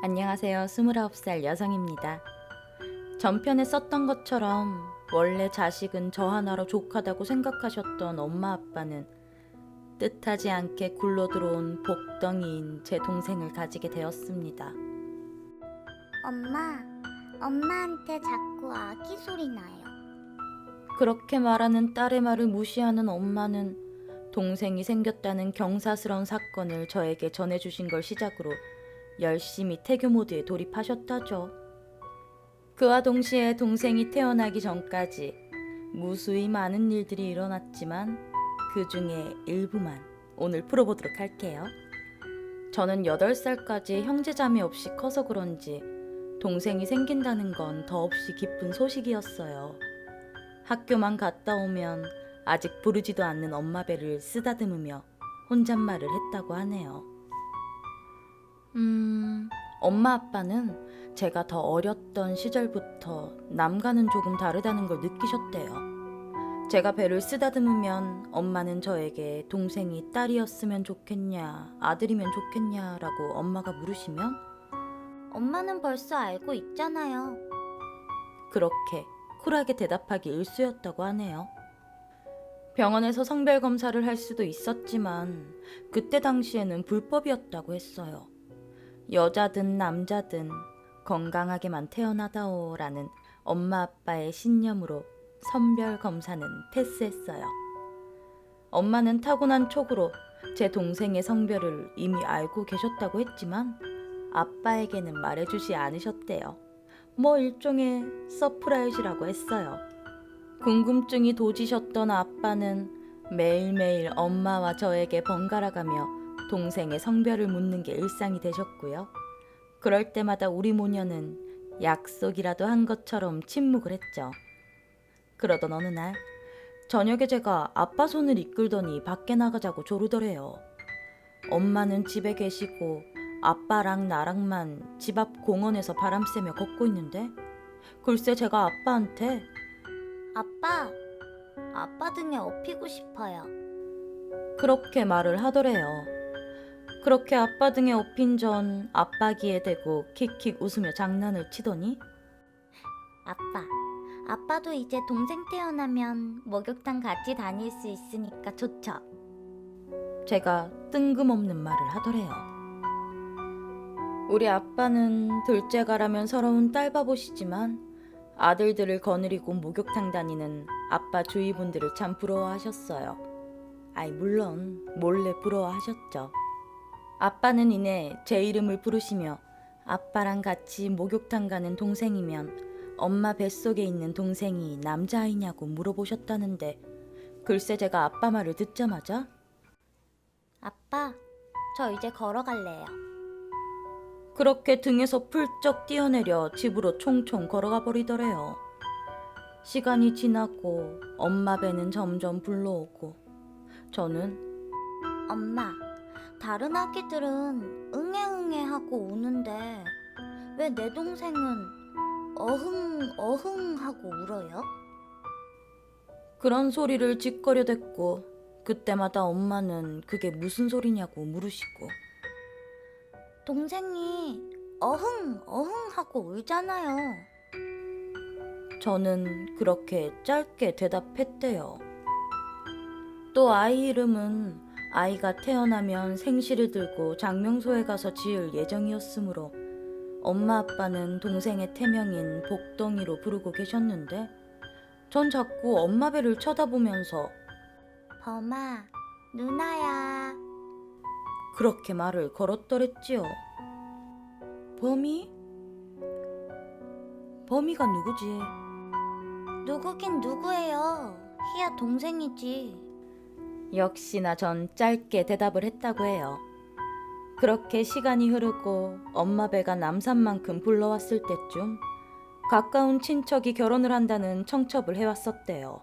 안녕하세요. 29살 여성입니다. 전편에 썼던 것처럼 원래 자식은 저 하나로 족하다고 생각하셨던 엄마 아빠는 뜻하지 않게 굴러들어온 복덩이인 제 동생을 가지게 되었습니다. 엄마, 엄마한테 자꾸 아기 소리 나요. 그렇게 말하는 딸의 말을 무시하는 엄마는 동생이 생겼다는 경사스러운 사건을 저에게 전해주신 걸 시작으로 열심히 태교 모드에 돌입하셨다죠. 그와 동시에 동생이 태어나기 전까지 무수히 많은 일들이 일어났지만 그 중에 일부만 오늘 풀어보도록 할게요. 저는 8살까지 형제자매 없이 커서 그런지 동생이 생긴다는 건 더없이 기쁜 소식이었어요. 학교만 갔다 오면 아직 부르지도 않는 엄마 배를 쓰다듬으며 혼잣말을 했다고 하네요. 엄마 아빠는 제가 더 어렸던 시절부터 남과는 조금 다르다는 걸 느끼셨대요. 제가 배를 쓰다듬으면 엄마는 저에게 동생이 딸이었으면 좋겠냐, 아들이면 좋겠냐라고 엄마가 물으시면 엄마는 벌써 알고 있잖아요. 그렇게 쿨하게 대답하기 일쑤였다고 하네요. 병원에서 성별 검사를 할 수도 있었지만 그때 당시에는 불법이었다고 했어요. 여자든 남자든 건강하게만 태어나다오라는 엄마 아빠의 신념으로 성별 검사는 패스했어요. 엄마는 타고난 촉으로 제 동생의 성별을 이미 알고 계셨다고 했지만 아빠에게는 말해주지 않으셨대요. 뭐 일종의 서프라이즈라고 했어요. 궁금증이 도지셨던 아빠는 매일매일 엄마와 저에게 번갈아가며 동생의 성별을 묻는 게 일상이 되셨고요. 그럴 때마다 우리 모녀는 약속이라도 한 것처럼 침묵을 했죠. 그러던 어느 날 저녁에 제가 아빠 손을 이끌더니 밖에 나가자고 조르더래요. 엄마는 집에 계시고 아빠랑 나랑만 집 앞 공원에서 바람 쐬며 걷고 있는데 글쎄 제가 아빠한테 아빠 등에 업히고 싶어요. 그렇게 말을 하더래요. 그렇게 아빠 등에 업힌 전 아빠 귀에 대고 킥킥 웃으며 장난을 치더니 아빠도 이제 동생 태어나면 목욕탕 같이 다닐 수 있으니까 좋죠. 제가 뜬금없는 말을 하더래요. 우리 아빠는 둘째가라면 서러운 딸바보시지만 아들들을 거느리고 목욕탕 다니는 아빠 주위 분들을 참 부러워하셨어요. 물론 몰래 부러워하셨죠. 아빠는 이내 제 이름을 부르시며 아빠랑 같이 목욕탕 가는 동생이면 엄마 뱃속에 있는 동생이 남자아이냐고 물어보셨다는데 글쎄 제가 아빠 말을 듣자마자 아빠, 저 이제 걸어갈래요. 그렇게 등에서 풀쩍 뛰어내려 집으로 총총 걸어가 버리더래요. 시간이 지나고 엄마 배는 점점 불러오고 저는 엄마, 다른 아기들은 응애응애 하고 우는데 왜 내 동생은 어흥 하고 울어요? 그런 소리를 짓거려댔고 그때마다 엄마는 그게 무슨 소리냐고 물으시고 동생이 어흥 하고 울잖아요. 저는 그렇게 짧게 대답했대요. 또 아이 이름은 아이가 태어나면 생시를 들고 장명소에 가서 지을 예정이었으므로 엄마 아빠는 동생의 태명인 복덩이로 부르고 계셨는데 전 자꾸 엄마 배를 쳐다보면서 범아, 누나야. 그렇게 말을 걸었더랬지요. 범이? 범이가 누구지? 누구긴 누구예요. 희야 동생이지. 역시나 전 짧게 대답을 했다고 해요. 그렇게 시간이 흐르고 엄마 배가 남산만큼 불러왔을 때쯤 가까운 친척이 결혼을 한다는 청첩을 해왔었대요.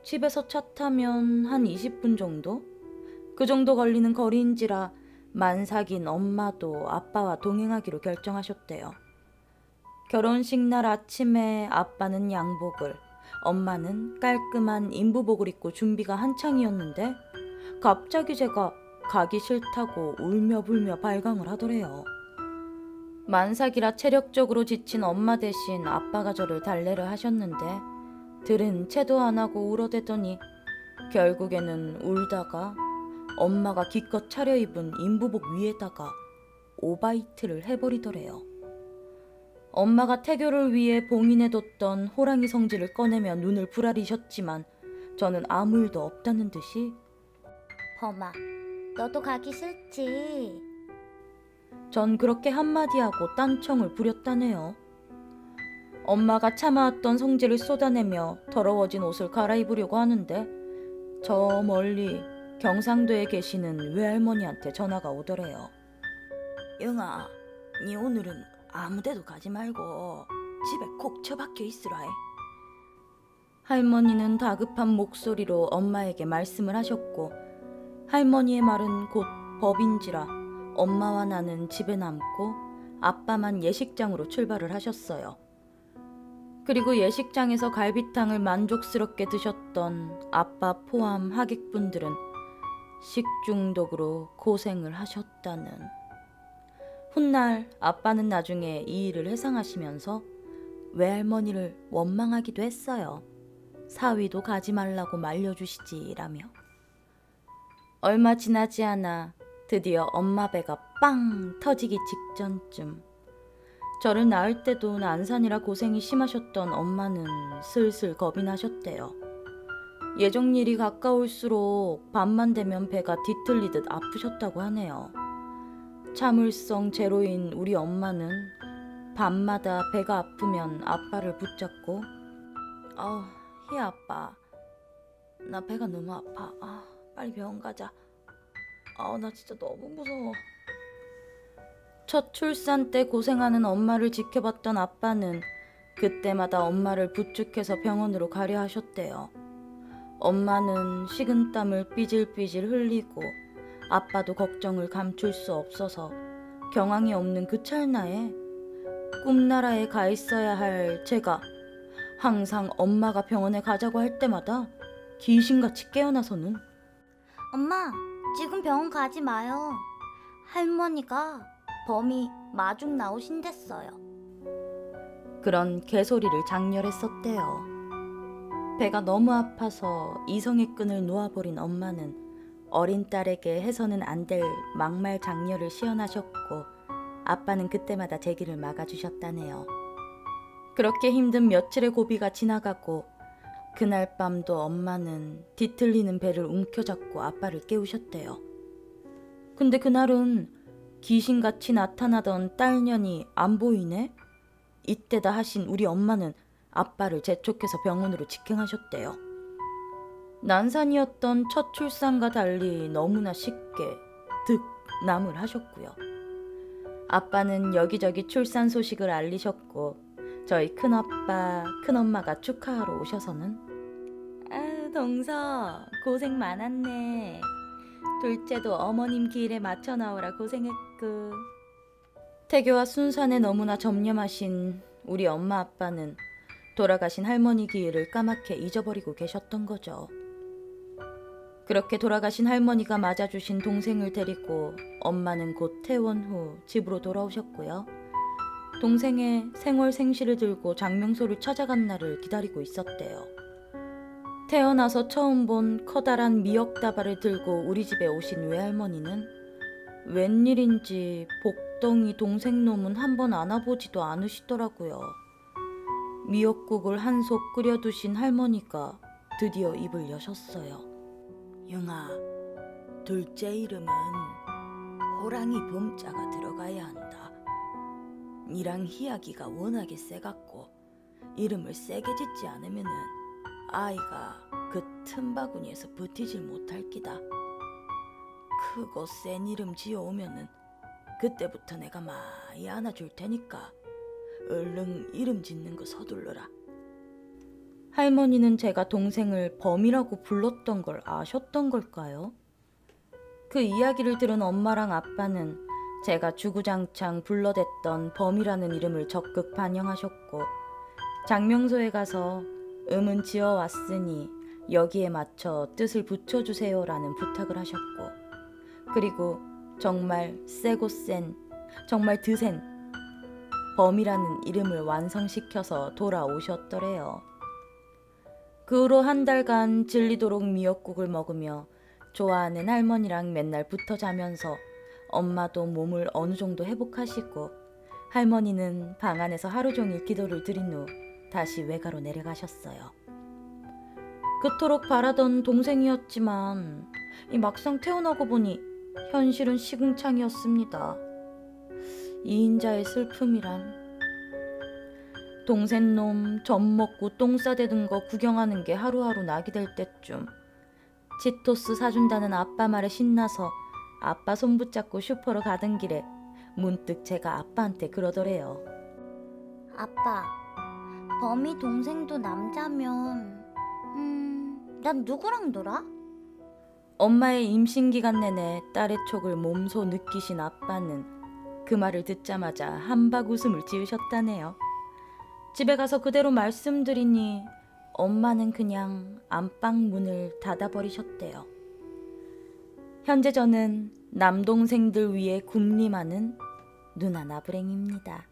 집에서 차 타면 한 20분 정도? 그 정도 걸리는 거리인지라 만삭인 엄마도 아빠와 동행하기로 결정하셨대요. 결혼식 날 아침에 아빠는 양복을, 엄마는 깔끔한 인부복을 입고 준비가 한창이었는데 갑자기 제가 가기 싫다고 울며 불며 발광을 하더래요. 만삭이라 체력적으로 지친 엄마 대신 아빠가 저를 달래를 하셨는데 들은 채도 안 하고 울어대더니 결국에는 울다가 엄마가 기껏 차려입은 인부복 위에다가 오바이트를 해버리더래요. 엄마가 태교를 위해 봉인해뒀던 호랑이 성질을 꺼내며 눈을 부라리셨지만 저는 아무 일도 없다는 듯이 범아, 너도 가기 싫지? 전 그렇게 한마디 하고 딴청을 부렸다네요. 엄마가 참아왔던 성질을 쏟아내며 더러워진 옷을 갈아입으려고 하는데 저 멀리 경상도에 계시는 외할머니한테 전화가 오더래요. 영아, 니 오늘은 아무데도 가지 말고 집에 콕 처박혀 있으라. 할머니는 다급한 목소리로 엄마에게 말씀을 하셨고 할머니의 말은 곧 법인지라 엄마와 나는 집에 남고 아빠만 예식장으로 출발을 하셨어요. 그리고 예식장에서 갈비탕을 만족스럽게 드셨던 아빠 포함 하객분들은 식중독으로 고생을 하셨다는. 훗날 아빠는 나중에 이 일을 회상하시면서 외할머니를 원망하기도 했어요. 사위도 가지 말라고 말려주시지라며. 얼마 지나지 않아 드디어 엄마 배가 빵 터지기 직전쯤 저를 낳을 때도 난산이라 고생이 심하셨던 엄마는 슬슬 겁이 나셨대요. 예정일이 가까울수록 밤만 되면 배가 뒤틀리듯 아프셨다고 하네요. 참을성 제로인 우리 엄마는 밤마다 배가 아프면 아빠를 붙잡고 희 아빠, 나 배가 너무 아파. 빨리 병원 가자. 나 진짜 너무 무서워. 첫 출산 때 고생하는 엄마를 지켜봤던 아빠는 그때마다 엄마를 부축해서 병원으로 가려 하셨대요. 엄마는 식은땀을 삐질삐질 흘리고 아빠도 걱정을 감출 수 없어서 경황이 없는 그 찰나에 꿈나라에 가 있어야 할 제가 항상 엄마가 병원에 가자고 할 때마다 귀신같이 깨어나서는 엄마, 지금 병원 가지 마요. 할머니가 범이 마중 나오신댔어요. 그런 개소리를 장렬했었대요. 배가 너무 아파서 이성의 끈을 놓아버린 엄마는 어린 딸에게 해서는 안 될 막말 장렬을 시연하셨고 아빠는 그때마다 제 길을 막아주셨다네요. 그렇게 힘든 며칠의 고비가 지나가고 그날 밤도 엄마는 뒤틀리는 배를 움켜잡고 아빠를 깨우셨대요. 근데 그날은 귀신같이 나타나던 딸년이 안 보이네? 이때다 하신 우리 엄마는 아빠를 재촉해서 병원으로 직행하셨대요. 난산이었던 첫 출산과 달리 너무나 쉽게 득남을 하셨고요. 아빠는 여기저기 출산 소식을 알리셨고 저희 큰아빠, 큰엄마가 축하하러 오셔서는 동서 고생 많았네. 둘째도 어머님 기일에 맞춰 나오라 고생했고. 태교와 순산에 너무나 점념하신 우리 엄마 아빠는 돌아가신 할머니 기일을 까맣게 잊어버리고 계셨던 거죠. 그렇게 돌아가신 할머니가 맞아주신 동생을 데리고 엄마는 곧 퇴원 후 집으로 돌아오셨고요. 동생의 생월생시를 들고 장명소를 찾아간 날을 기다리고 있었대요. 태어나서 처음 본 커다란 미역다발을 들고 우리 집에 오신 외할머니는 웬일인지 복덩이 동생 놈은 한번 안아보지도 않으시더라고요. 미역국을 한 솥 끓여두신 할머니가 드디어 입을 여셨어요. 영아, 둘째 이름은 호랑이 범자가 들어가야 한다. 니랑 희약이가 워낙에 세갖고 이름을 세게 짓지 않으면은 아이가 그 틈바구니에서 버티질 못할 기다. 크고 센 이름 지어오면은 그때부터 내가 많이 안아줄 테니까 얼른 이름 짓는 거 서둘러라. 할머니는 제가 동생을 범이라고 불렀던 걸 아셨던 걸까요? 그 이야기를 들은 엄마랑 아빠는 제가 주구장창 불러댔던 범이라는 이름을 적극 반영하셨고 장명소에 가서 음은 지어왔으니 여기에 맞춰 뜻을 붙여주세요라는 부탁을 하셨고 그리고 정말 세고 센, 정말 드센 범이라는 이름을 완성시켜서 돌아오셨더래요. 그 후로 한 달간 질리도록 미역국을 먹으며 좋아하는 할머니랑 맨날 붙어 자면서 엄마도 몸을 어느 정도 회복하시고 할머니는 방 안에서 하루 종일 기도를 드린 후 다시 외가로 내려가셨어요. 그토록 바라던 동생이었지만 이 막상 태어나고 보니 현실은 시궁창이었습니다. 이인자의 슬픔이란. 동생놈 젖 먹고 똥 싸대는 거 구경하는 게 하루하루 낙이 될 때쯤 치토스 사준다는 아빠 말에 신나서 아빠 손 붙잡고 슈퍼로 가던 길에 문득 제가 아빠한테 그러더래요. 아빠, 범이 동생도 남자면 난 누구랑 놀아? 엄마의 임신기간 내내 딸의 촉을 몸소 느끼신 아빠는 그 말을 듣자마자 한박 웃음을 지으셨다네요. 집에 가서 그대로 말씀드리니 엄마는 그냥 안방 문을 닫아버리셨대요. 현재 저는 남동생들 위해 군림하는 누나 나부랭입니다.